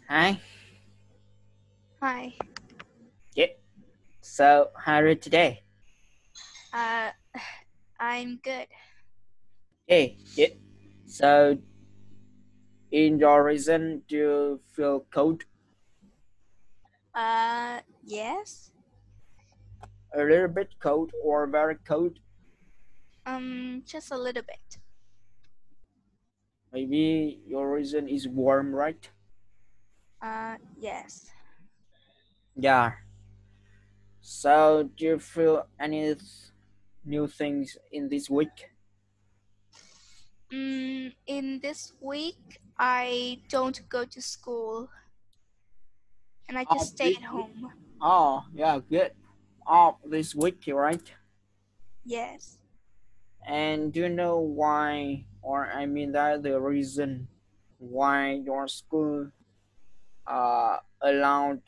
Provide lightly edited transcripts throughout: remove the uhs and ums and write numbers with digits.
Hi. Hi. Yeah. So, how are you today? Uh, I'm good. Hey. Yeah. So, in your reason, do you feel cold? Yes. A little bit cold or very cold? Just a little bit. Maybe your reason is warm, right? Yes. Yeah. So, do you feel any new things in this week? In this week, I don't go to school and I just Oh, stay this at week? home. Oh, yeah, good. Oh, this week, right? Yes. And do you know why, or I mean that the reason why your school allowed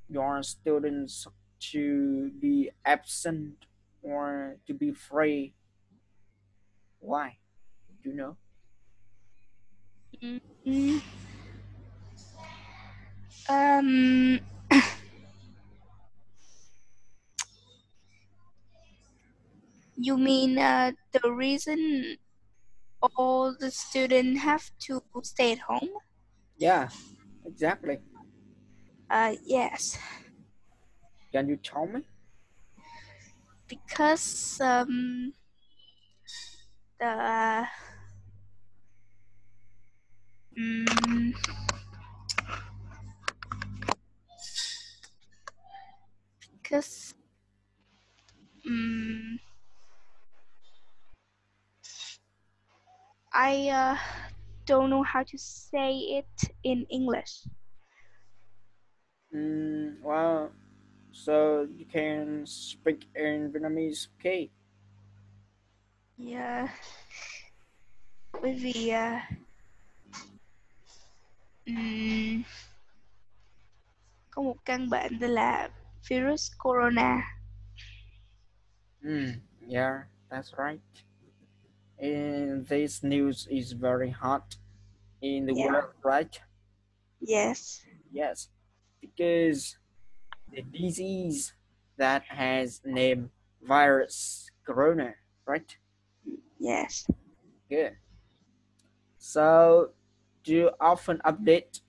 your students to be absent or to be free? Why? Do you know? Mm, um, you mean the reason all the students have to stay at home? Yeah, exactly. Yes. Can you tell me? Because the mm, because mm, I don't know how to say it in English. Well, so you can speak in Vietnamese, okay? Yeah, bởi vì ừm, có một căn bệnh tên là virus corona. Yeah, that's right. And this news is very hot in the Yeah. world, right? Yes. Yes, because the disease that has name virus corona, right? Yes. Good. So, do you often update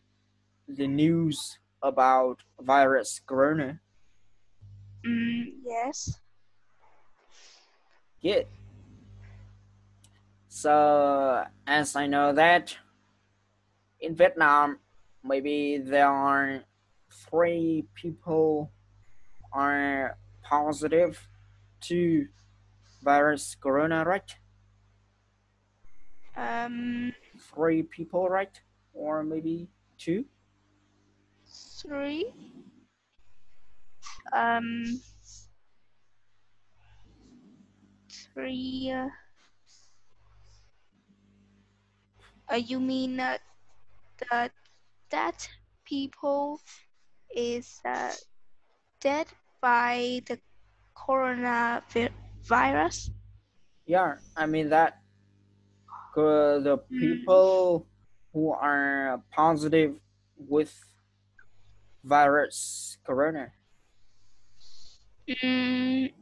the news about virus corona? Yes. Good. So, as I know that in Vietnam, maybe there are three people are positive to virus corona, right? Um, Three people, right? Or maybe two? three. Um, three. You mean that that people is dead by the coronavirus? Yeah, I mean that the Mm, people who are positive with virus corona. mm,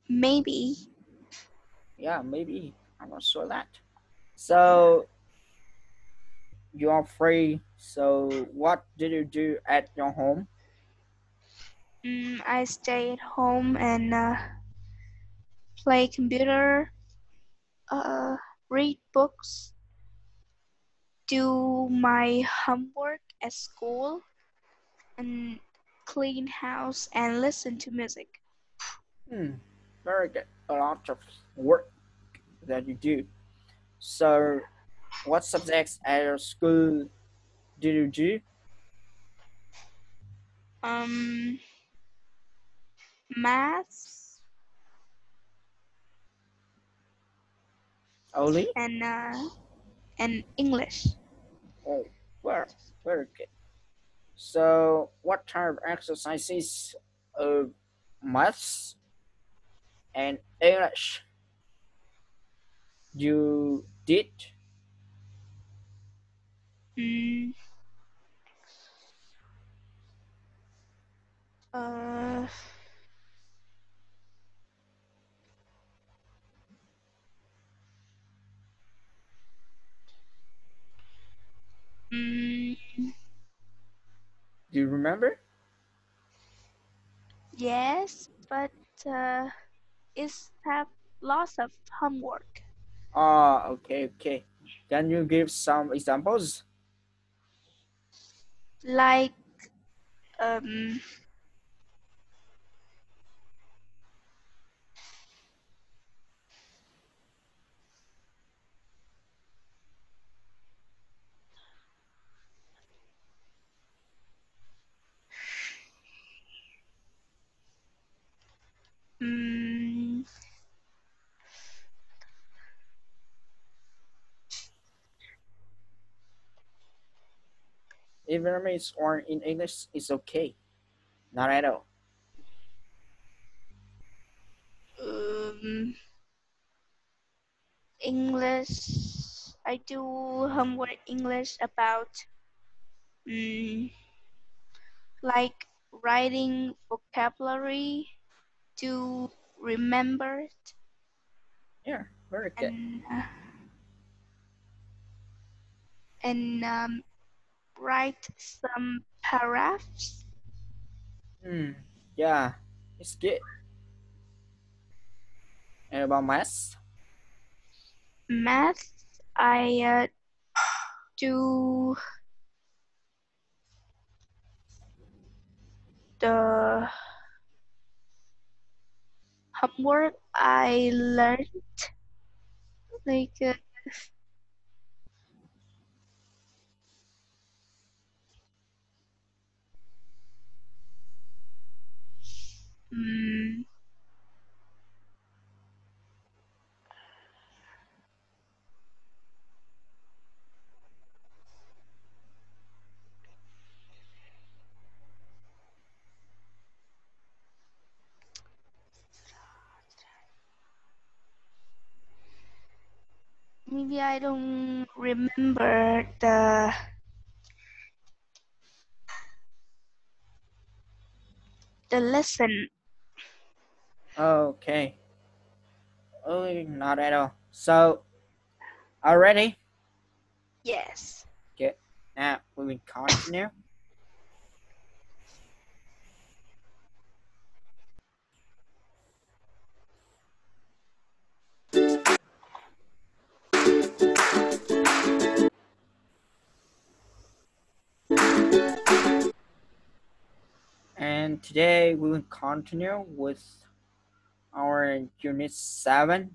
maybe. Yeah, maybe. I'm not sure that. Yeah. So you are free. So what did you do at your home? I stay at home and play computer, uh, read books, do my homework at school, and clean house and listen to music. Hmm, very good. A lot of work that you do. So what subjects at your school did you do? Um, maths Only? and English. Oh, very, very good. So what type of exercises of maths and English you did? Mm, Uh, mm, Do you remember? yes, but it's have lots of homework. Ah, okay, okay. Can you give some examples? Like um, mm, Even if it's or in English, it's okay. Not at all. um, English. I do homework English about mm, like writing vocabulary to remember it Yeah, very good. and and write some paragraphs. Hmm. Yeah, it's good. And about maths? Math, I do the homework I learned like mm, maybe I don't remember the lesson. Okay. Oh, not at all. So, already? Yes. Okay. Now we will continue. And today we will continue with our unit 7.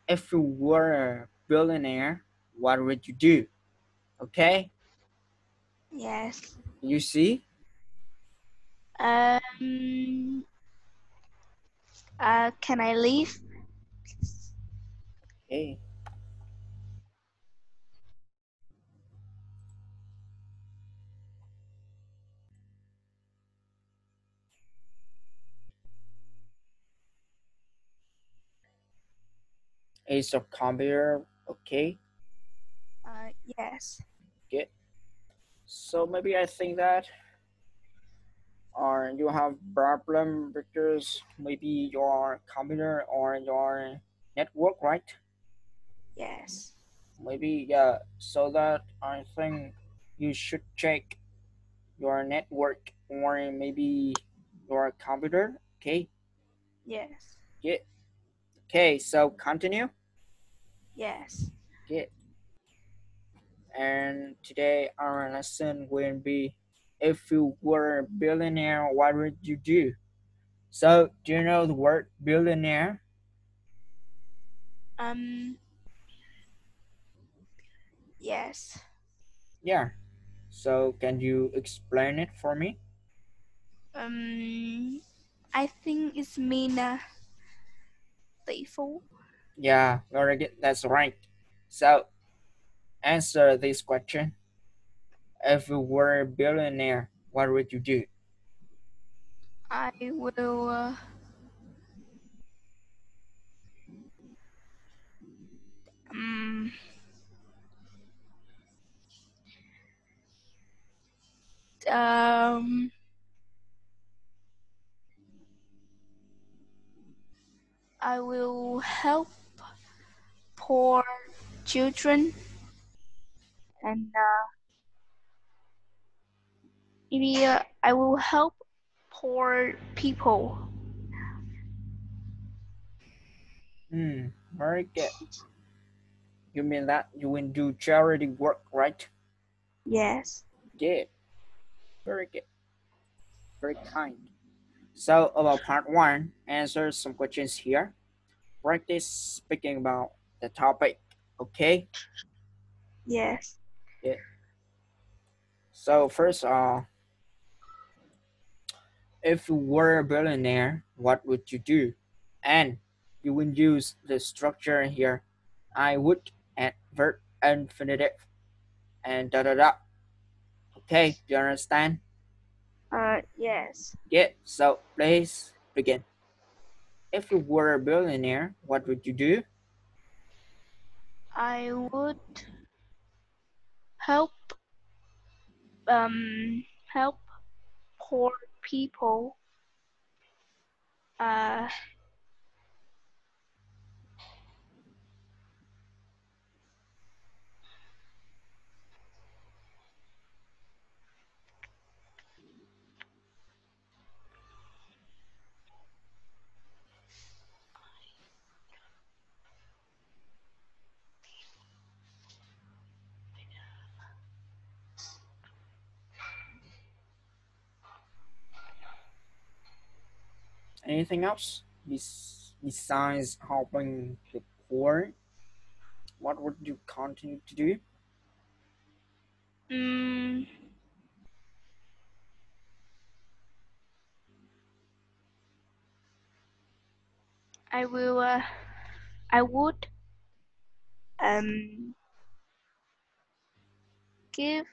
If you were a billionaire, what would you do? Okay? Yes. You see? Um. Can I leave? Okay. Is your computer okay? Yes. Good. So maybe I think that or you have problem because maybe your computer or your network, right? Yes. Maybe yeah. So that I think you should check your network or maybe your computer. Okay. Yes. Yeah. Okay. So continue. Yes. Yeah. And today our lesson will be if you were a billionaire, what would you do? So do you know the word billionaire? Um. Yes. Yeah. So can you explain it for me? Um. I think it's mean tỷ phú. Yeah, very good. That's right. So answer this question. If you were a billionaire, what would you do? I will um, um I will help poor children and maybe I will help poor people. Hmm, very good. You mean that you will do charity work, right? Yes. Good. Very good. Very kind. So about part one, answer some questions here. Practice speaking about the topic. Okay? Yes. Yeah. So first, if you were a billionaire, what would you do? And you will use the structure here. I would add verb infinitive and da da da. Okay, do you understand? Yes. Yeah. So please begin. If you were a billionaire, what would you do? I would help help poor people. Uh, Anything else? Besides helping the poor, what would you continue to do? mm, I will. I would um give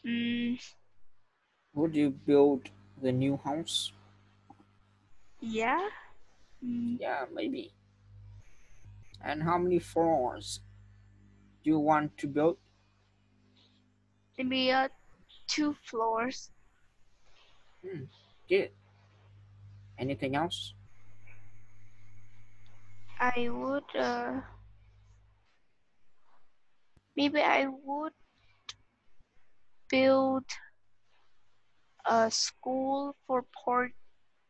mm, Would you build the new house? yeah, mm, Yeah, maybe. And how many floors do you want to build? maybe 2 floors. Hmm, good. Anything else? I would maybe I would build a school for poor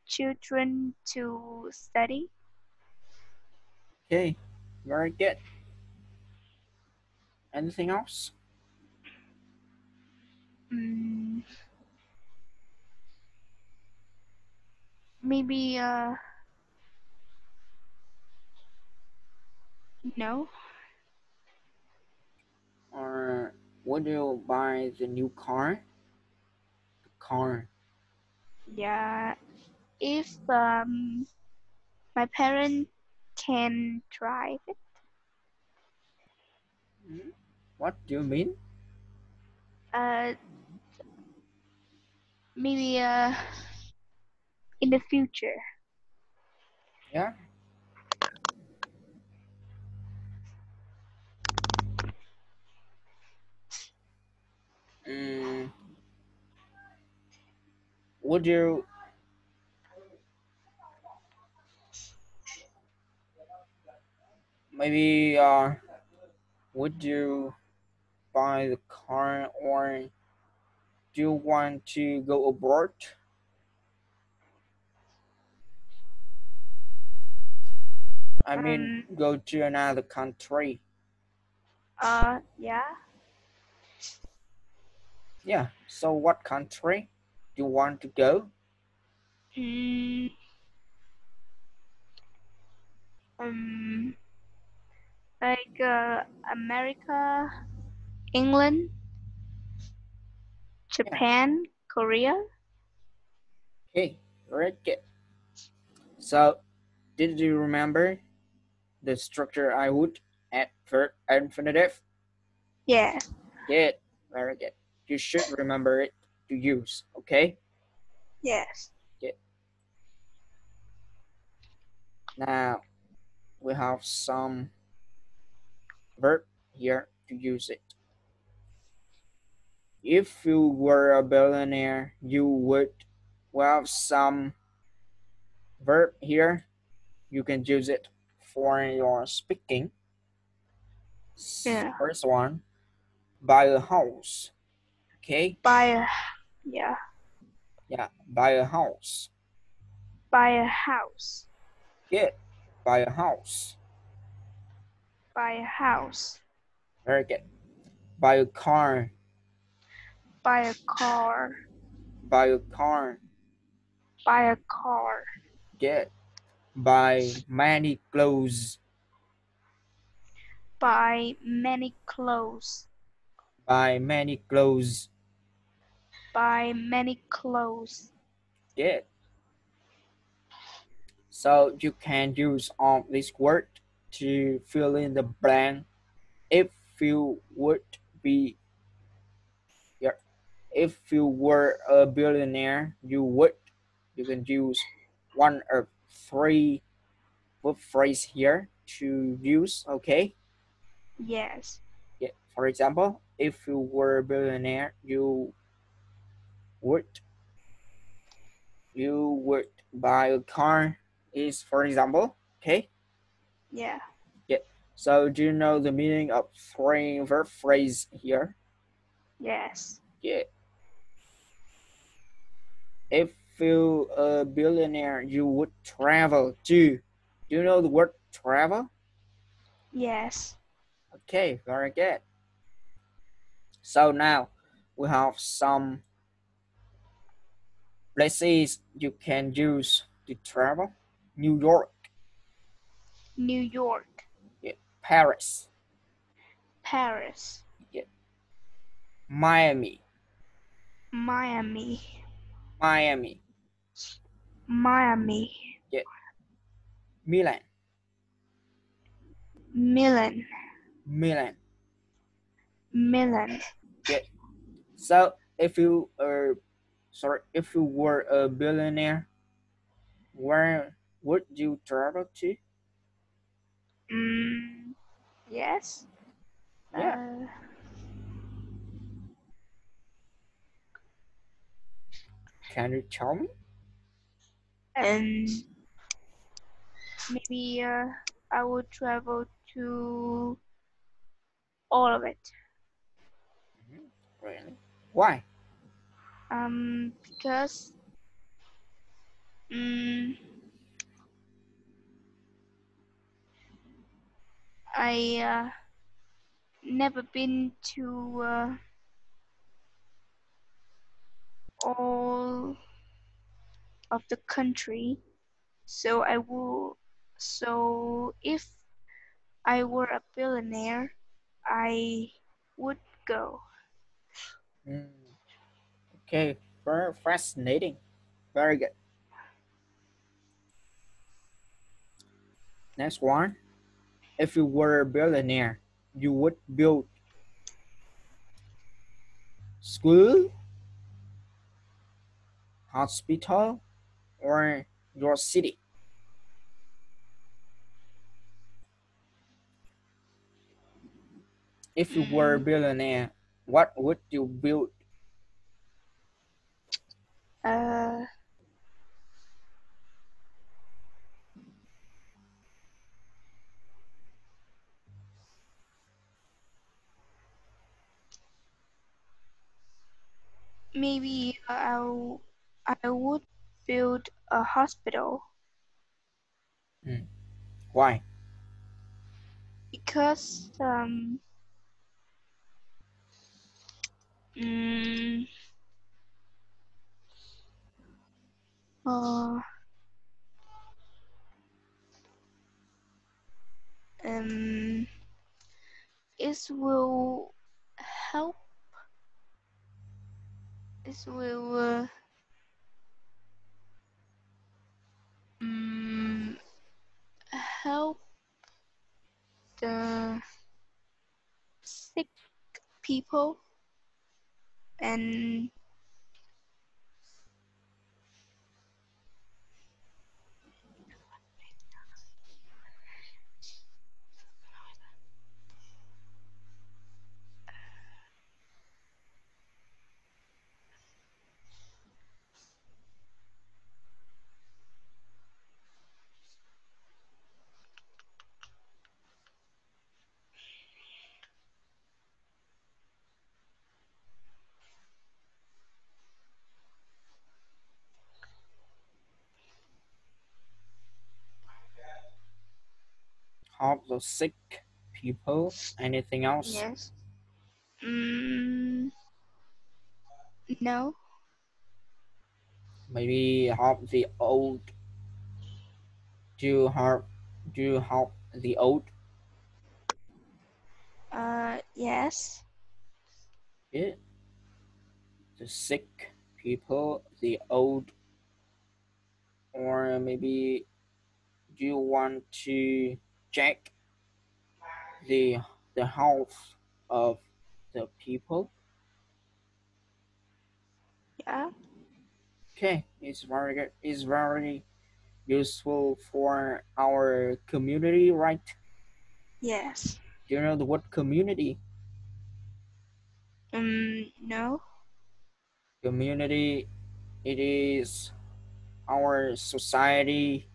children to study. Okay, very good. Anything else? Mm, maybe no. Or would you buy the new car? The car. Yeah, if my parents can drive it, Hmm? What do you mean? uh, maybe in the future. Yeah. Mm, would you maybe would you buy the car or do you want to go abroad? I mean, Um, go to another country. yeah. Yeah. So what country do you want to go? Mm, um, like America, England, Yeah. Japan, Korea. Okay. Very good. So did you remember the structure I would add verb infinitive? Yeah. Good. Very good. You should remember it to use. Okay. Yes. Good. Now we have some verb here to use it. If you were a billionaire, you would. We have some verb here. You can use it for your speaking. Yeah. First one, buy a house. Okay, Buy a yeah. yeah, buy a house. Buy a house. Good, buy a house. Buy a house. Very good. Buy a car. Buy a car. Buy a car. Buy a car. Good. Buy many clothes. Buy many clothes. Buy many clothes. Buy many clothes. Good. So you can use all this word to fill in the blank. If you would be, yeah, if you were a billionaire, you would. You can use one of three verb phrase here to use. Okay. Yes. Yeah. For example, if you were a billionaire, would you would buy a car. Is for example. Okay. Yeah. Yeah. So do you know the meaning of three verb phrase here? Yes. Yeah. If you a billionaire, you would travel to. Do you know the word travel? Yes. Okay, very good. So now we have some places you can use to travel. New York, New York. yeah. Paris, Paris. yeah. Miami, Miami. Miami, Miami. yeah. Milan, Milan. Milan, Milan. yeah. So if you were a billionaire, where would you travel to? Mm, yes. Yeah. Can you tell me? And maybe I would travel to all of it. Mhm. Really? Why? Because mm, I never been to all of the country, so I will. So if I were a billionaire, I would go. Mm, okay, very fascinating. Very good. Next one. If you were a billionaire, you would build school, hospital, or your city. If you were a Mm, billionaire, what would you build? uh, maybe I would build a hospital Mm, why? because mm, uh, um, it will help. It will mm, help the sick people and help the sick people. Anything else? Yes. Mm, no. Maybe help the old. Do you help? Do you help the old? Yes. Yeah, the sick people, the old, or maybe do you want to check the the health of the people? Yeah. Okay, it's very good. It's very useful for our community, right? Yes. Do you know the word community? No. Community, it is our society.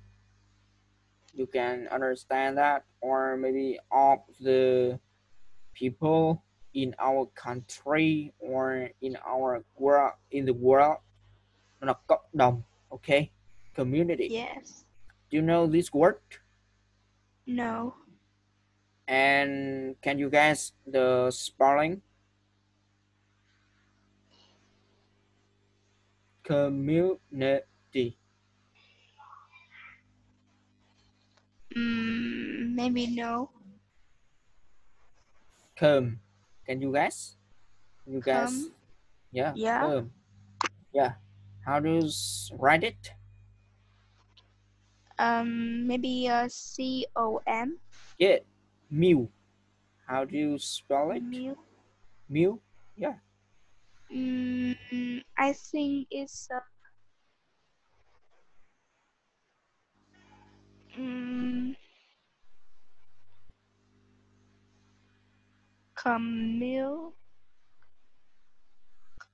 You can understand that, or maybe of the people in our country or in our world, in the world. Nó là cộng đồng, okay? Community. Yes. Do you know this word? No. And can you guess the spelling? Community. Maybe no. Com. Can you guess? Can you guess? Come. Yeah, Yeah. com. Yeah. How do you write it? Maybe com. Yeah. Mew. How do you spell it? Milk. Mew. Yeah. I think it's Camille.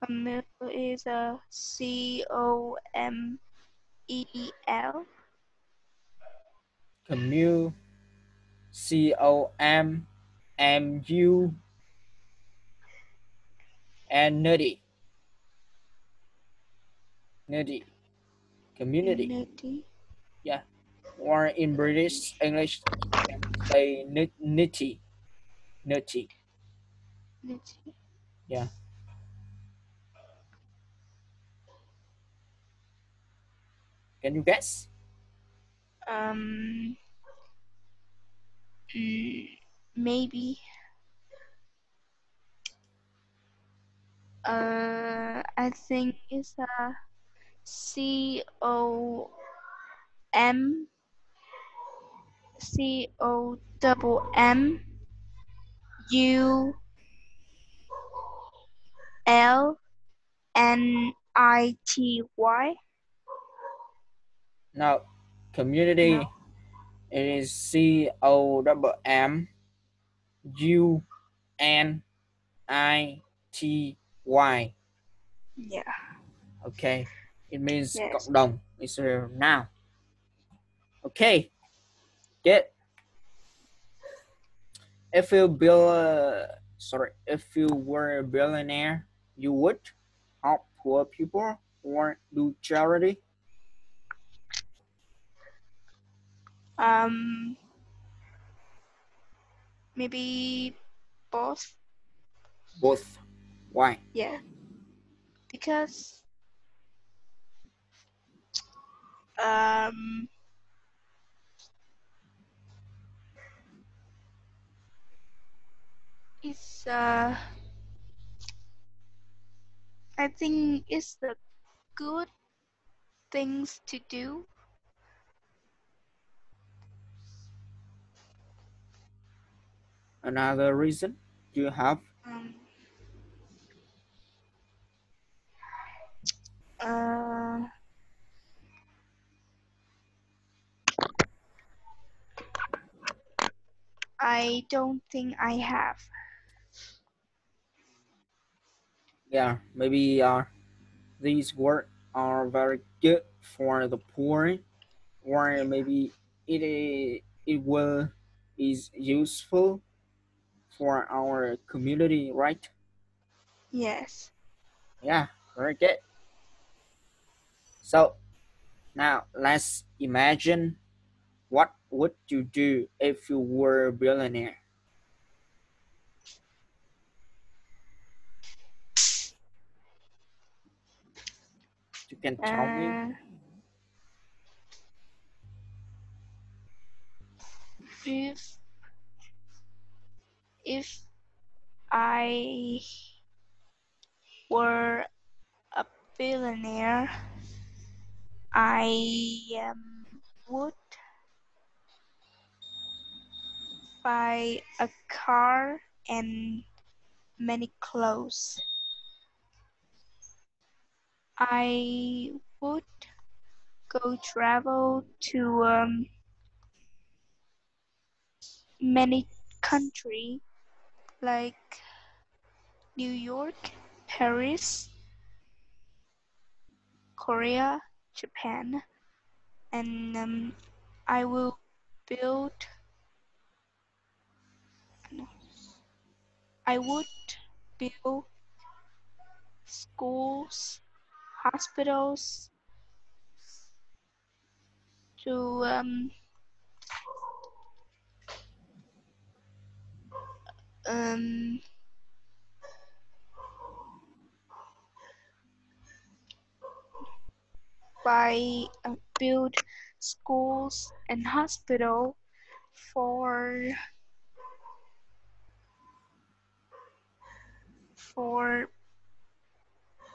Camille is a Comel. Commune. COMMU. And nutty. Nutty. Community. Nutty. Yeah. Or in British English, you can say nitty. Nutty. Nutty. Yeah. Can you guess? Um, mm, Maybe. I think it's a COM COMMULNITY. Now, No. community, it is COMMUNITY. Yeah. Okay. It means Yes. cộng đồng. It's a noun. Okay. Get. If you were a billionaire, you would help poor people or do charity. Um, Maybe both. Both. Why? Yeah. Because um, it's I think it's the good things to do. Another reason you have. Um, uh, I don't think I have. Yeah, maybe these words are very good for the poor, or maybe it will is useful for our community, right? Yes. Yeah, very good. So now let's imagine what would you do if you were a billionaire? You can tell me. Uh, if if I were a billionaire, would buy a car and many clothes. I would go travel to many country like New York, Paris, Korea, Japan, and I will build. No, I would build schools, hospitals to um, by build schools and hospital for for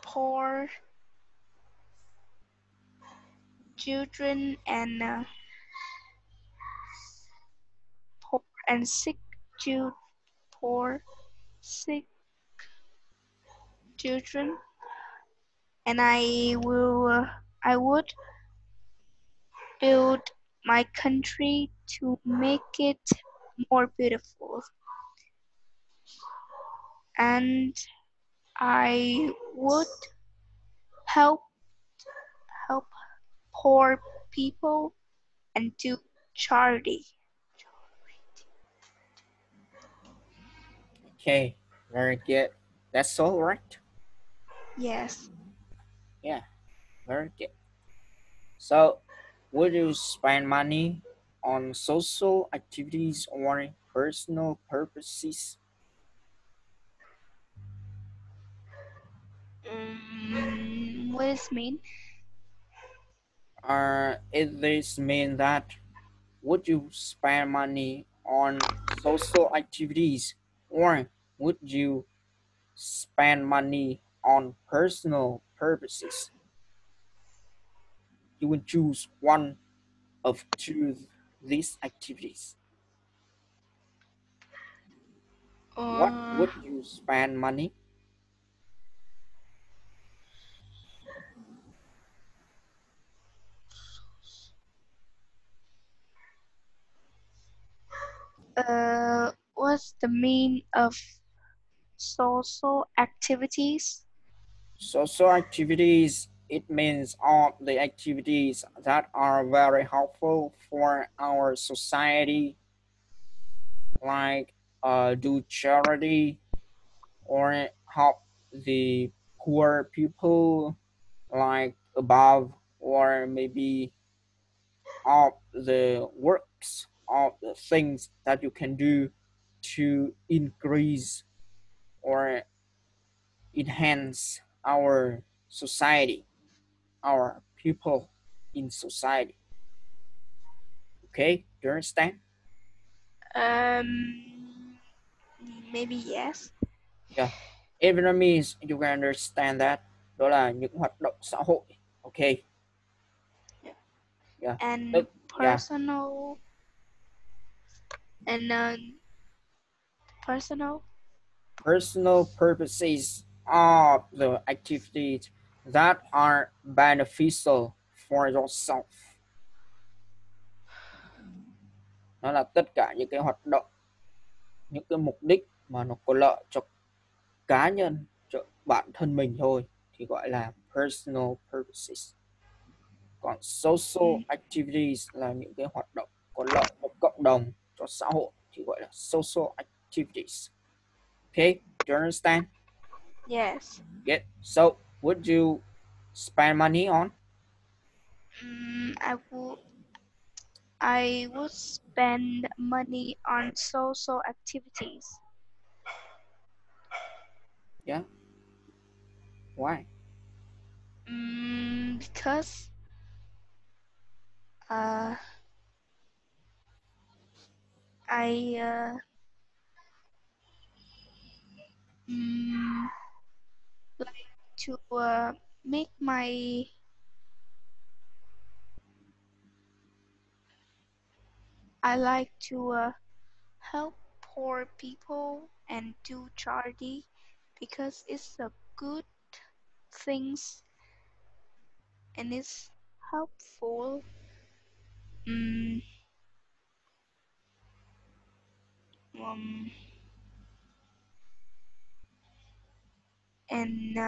poor children and poor and sick chil- poor sick children, and I would build my country to make it more beautiful, and I would help help poor people and do charity. Okay, very good. That's all right. Yes. Yeah, very good. So, would you spend money on social activities or personal purposes? What does it mean? It this mean that would you spend money on social activities or would you spend money on personal purposes? You would choose one of two these activities. What Uh, would you spend money? what's the mean of social activities? Social activities, it means all the activities that are very helpful for our society, like do charity or help the poor people, like above, or maybe all the works, all the things that you can do to increase or enhance our society, our people in society. Okay, do you understand? Um, maybe yes. Yeah, in Vietnamese you can understand that, đó là những hoạt động xã hội. Okay, yeah, And tức yeah, personal and personal. personal purposes of the activities that are beneficial for yourself. Nó là tất cả những cái hoạt động, những cái mục đích mà nó có lợi cho cá nhân, cho bản thân mình thôi thì gọi là personal purposes. Còn social Mm, activities là những cái hoạt động có lợi cho cộng đồng, cho xã hội thì gọi là social activities. Okay, do you understand? yes. Good. So, would you spend money on? I would. I would spend money on social activities. Yeah, why? Because uh, I mm, like to make my I like to help poor people and do charity because it's a good things and it's helpful. Mm, um, and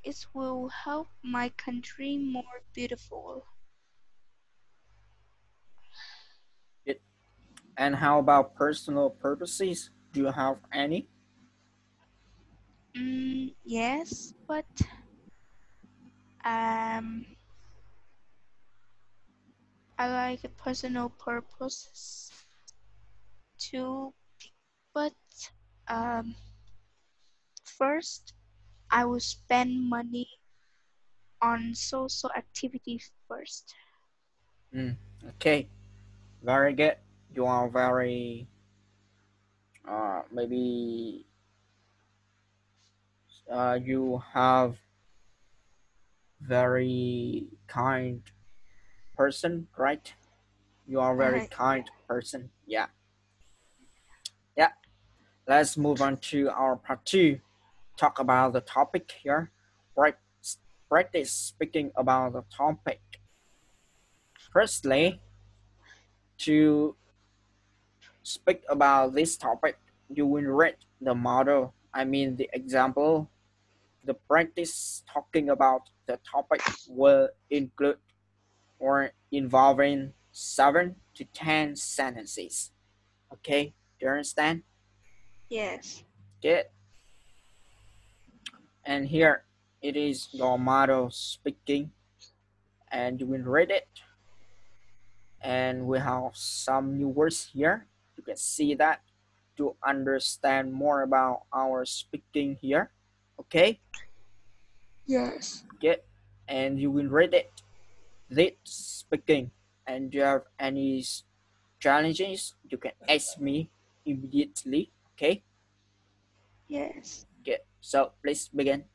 it will help my country more beautiful. It, and how about personal purposes? Do you have any? Yes, but um, I like a personal purposes too. But um, first, I will spend money on social activities first. Mm, okay, very good. You are very maybe you have very kind person, right? You are very Yeah. kind person. Yeah, yeah. Let's move on to our part two. Talk about the topic here. Right, practice speaking about the topic. Firstly, to speak about this topic, you will read the model. I mean the example. The practice talking about the topic will include or involving 7 to 10 sentences. Okay, do you understand? Yes. Good. And here it is your model speaking, and you will read it. And we have some new words here. You can see that to understand more about our speaking here. Okay, Yes. good. And you will read it. This speaking. And do you have any challenges? You can ask me immediately. Okay, Yes. good. So please begin.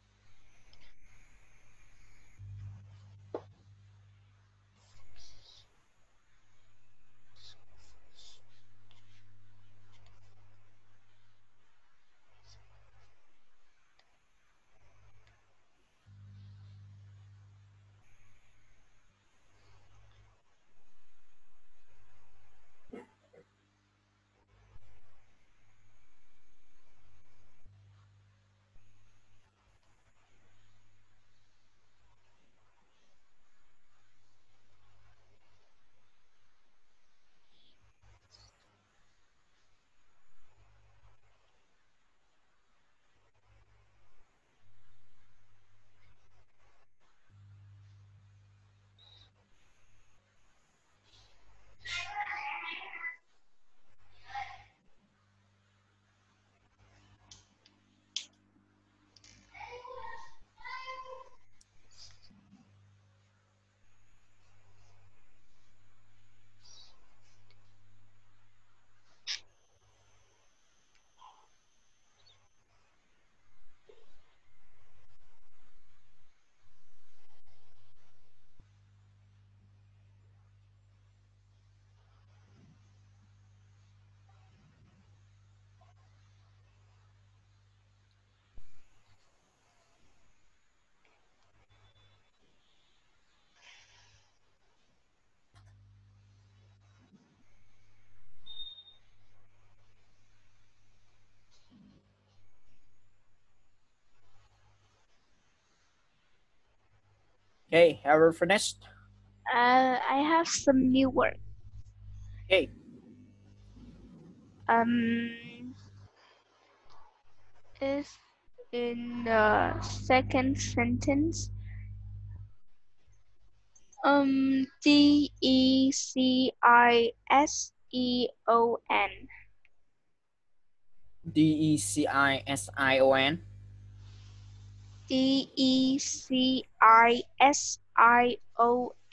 Okay, have you finished? I have some new work. Okay, Um, is in the second sentence. Dection. Dection.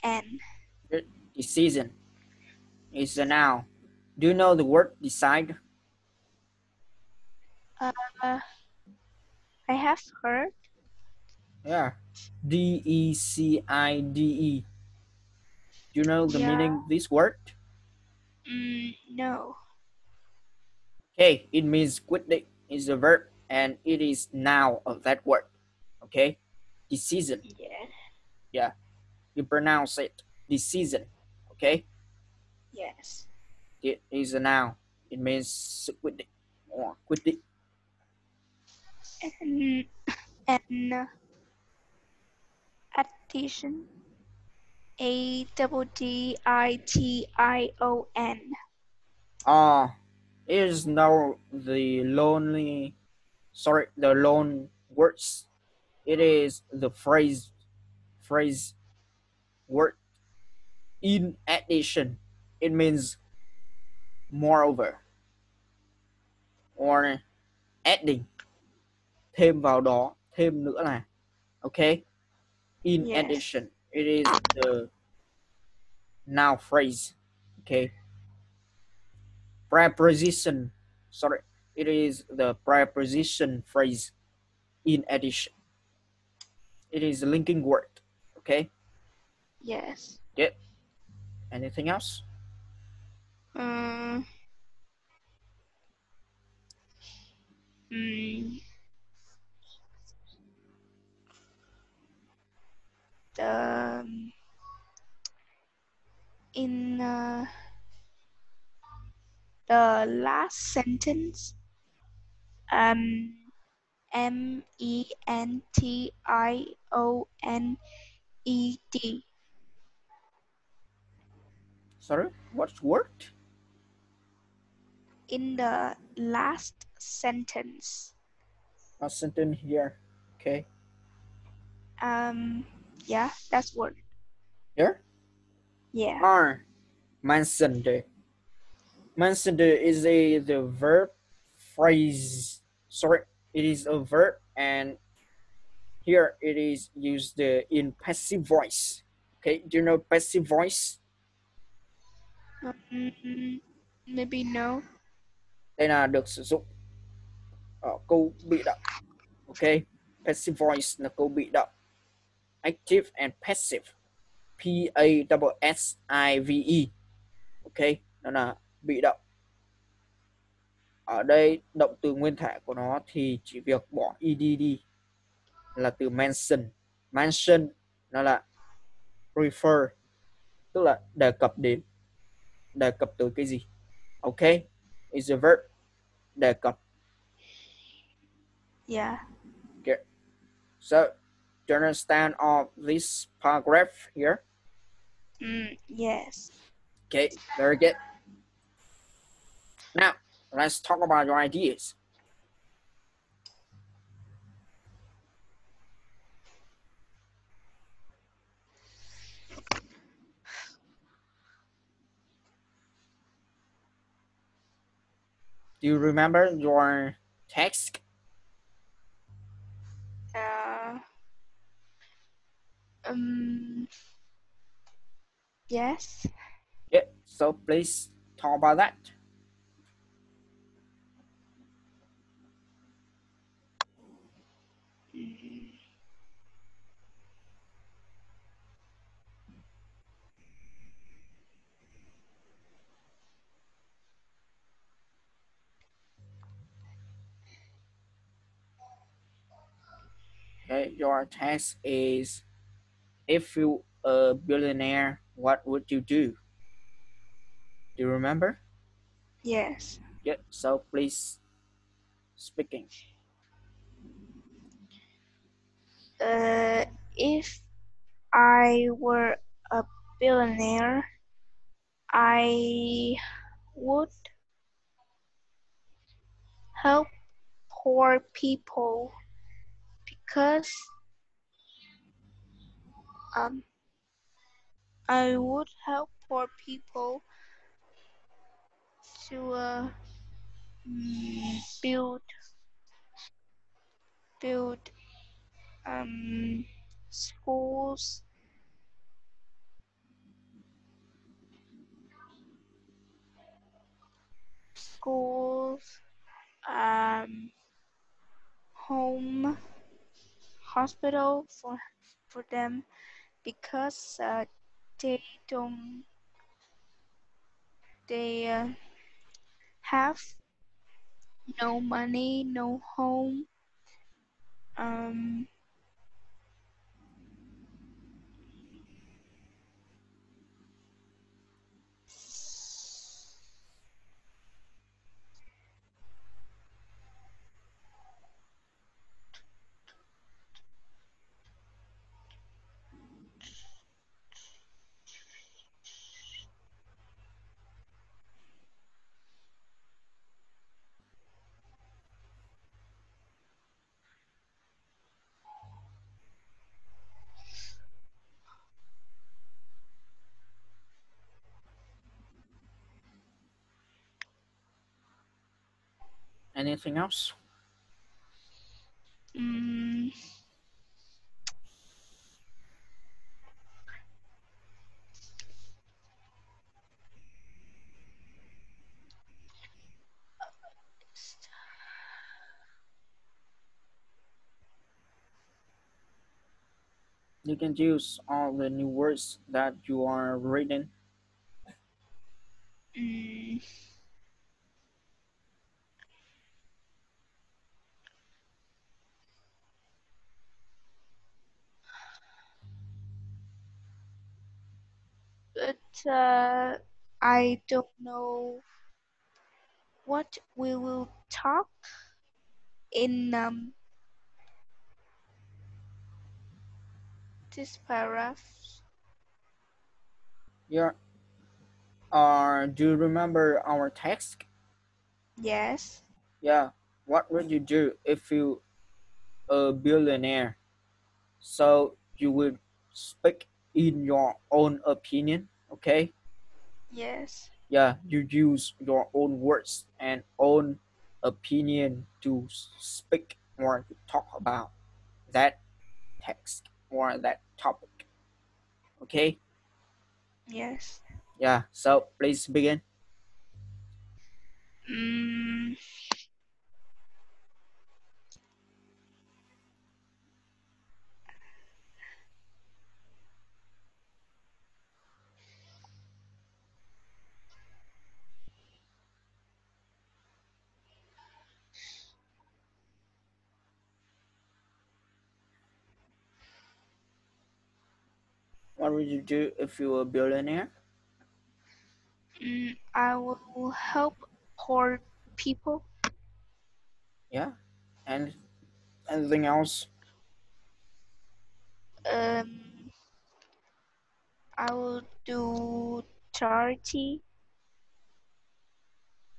Dection. Decision is a noun. Do you know the word decide? Uh, I have heard. Yeah. Decide. Do you know the Yeah. meaning of this word? No. Okay, it means quickly. It's a verb and it is noun of that word. Okay, decision. Yeah. Yeah, you pronounce it decision. Okay, Yes. it is a noun. It means quickly or quickly. And addition. Addition. It is now the lonely. Sorry, the loan words. It is the phrase word in addition. It means moreover or adding, thêm vào đó, thêm nữa là. Okay, in Yes. addition, it is the noun phrase. Okay, preposition. Sorry, it is the preposition phrase. In addition, it is a linking word. Okay. Yes. Yeah. Anything else? Um. mm, the in the last sentence. Um. Mentioned. Sorry, what's word? In the last sentence. A sentence here. Okay. Um. Yeah. That's word. Here Yeah. are mentioned. Mentioned is a the verb phrase. Sorry, it is a verb and here it is used in passive voice. Okay, do you know passive voice? Maybe no. Đây là được sử dụng ở câu bị động. Okay, passive voice là câu bị động. Active and passive. Passive. Okay, nó là bị động. Ở đây động từ nguyên thể của nó thì chỉ việc bỏ ed đi là từ mention. Mention nó là refer, tức là đề cập đến, đề cập tới cái gì. Okay, is a verb, đề cập. Yeah. Okay. So, do you understand all this paragraph here? Yes. Okay, very good. Now, let's talk about your ideas. Do you remember your text? Uh, um, yes. Yeah, so please talk about that. Mm, Okay, your text is if you a billionaire, what would you do? Do you remember? yes. Yeah, so please speaking. Uh, if I were a billionaire, I would help poor people because um I would help poor people to build build schools, schools, home, hospital for them because they don't they have no money, no home. Um, Anything else? mm, You can use all the new words that you are reading. mm, but I don't know what we will talk in this paragraph. Yeah. Do you remember our text? Yes, Yeah. What would you do if you a billionaire? So you would speak in your own opinion, okay? yes, Yeah, you use your own words and own opinion to speak or to talk about that text or that topic, okay? yes. Yeah, so please begin. Mm, What would you do if you were a billionaire? I will help poor people. Yeah, and anything else? Um, I will do charity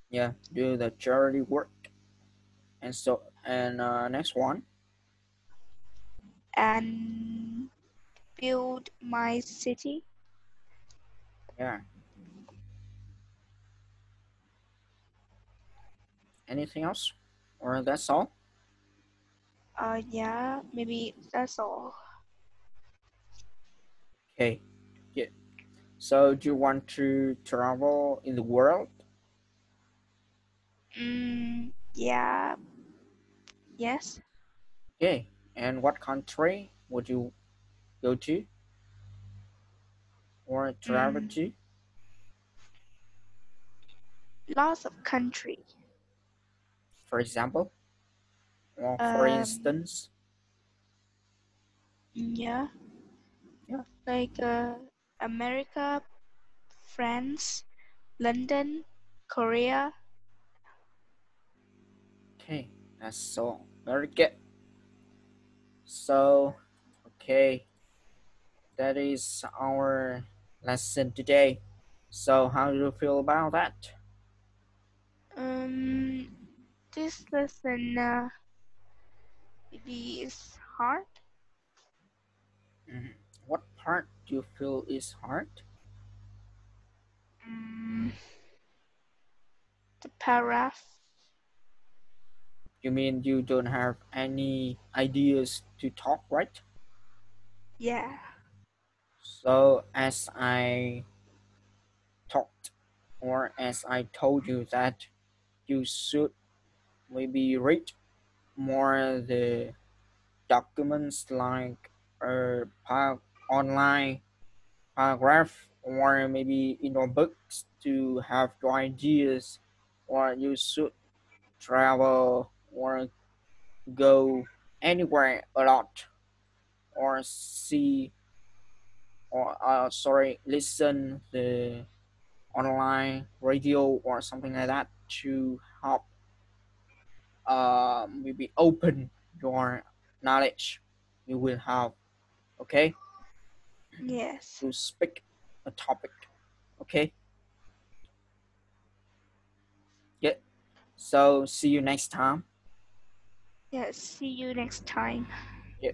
Yeah, do the charity work. Next one. and build my city. Yeah, anything else? Or that's all? Yeah, maybe that's all. Okay, yeah. So do you want to travel in the world? Yeah, yes. Okay, and what country would you go to or travel Mm, to? lots of country. For example, or for Um, instance? yeah, Yeah, like America, France, London, Korea. okay, that's so very good. So, okay, that is our lesson today. So, how do you feel about that? Um, this lesson maybe is hard. Mhm. What part? do you feel is hard? Mm, the paragraph. You mean you don't have any ideas to talk, right? Yeah. So as I talked, or as I told you that you should maybe read more the documents like online paragraph, or maybe in your books to have your ideas, or you should travel or go anywhere a lot, or see, or sorry, listen the online radio or something like that to help maybe open your knowledge you will have, okay, Yes. to speak a topic, okay. Yeah, so see you next time. Yes. See you next time. Yeah.